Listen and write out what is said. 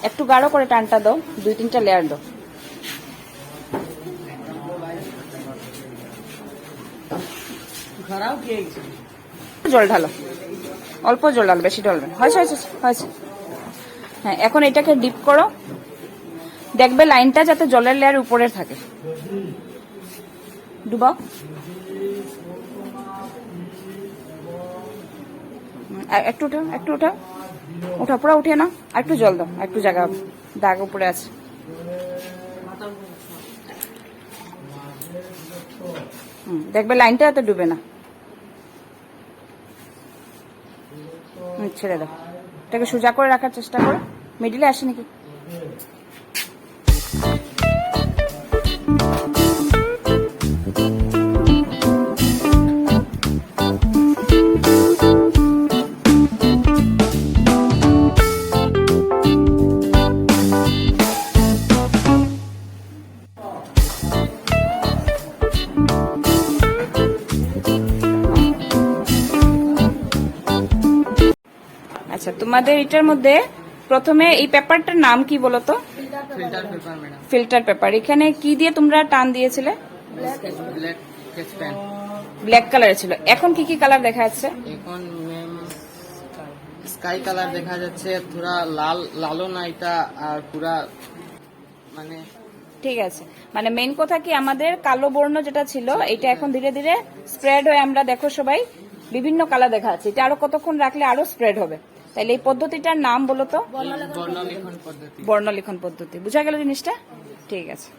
একটু গাঢ় করে টানটা দাও, 2-3টা লেয়ার দাও। জল ঢালো, অল্প জল ঢালো, বেশি ঢালবে। হয়েছে হয়েছে হয়েছে। হ্যাঁ, এখন এটাকে ডিপ করো। দেখবে লাইনটা যাতে জলের লেয়ার উপরে থাকে। ডুবাও। একটু উঠাও, একটু উঠাও, উঠা, পুরো উঠিয়ে নাও। আর একটু জল দাও, একটু জায়গা দাগ উপরে আছে। দেখবে লাইনটা এত ডুবে না। ছেড়ে দাও, এটাকে সোজা করে রাখার চেষ্টা করো। মিডিলে আসে নাকি? আচ্ছা, তোমাদের এটার মধ্যে প্রথমে এই পেপারটার নাম কি বলো তো? Filter paper madam. Filter paper. এখানে কি দিয়ে তোমরা টান দিয়েছিলে? Black sketch pen. ব্ল্যাক কালারের ছিল। এখন কি কি কালার দেখা যাচ্ছে? এখন ম্যাম স্কাই কালার দেখা যাচ্ছে, পুরা লাল লালও না এটা, আর পুরা মানে ঠিক আছে, মানে মেইন কথা কি আমাদের কালো বর্ণ যেটা ছিল এটা এখন ধীরে ধীরে স্প্রেড হয়ে আমরা দেখো সবাই বিভিন্ন কালার দেখা যাচ্ছে। এটা আরো কতক্ষণ রাখলে আরো স্প্রেড হবে। তাহলে এই পদ্ধতিটার নাম বলো তো? বর্ণলিখন পদ্ধতি। বর্ণলিখন পদ্ধতি। বুঝা গেল জিনিসটা? ঠিক আছে।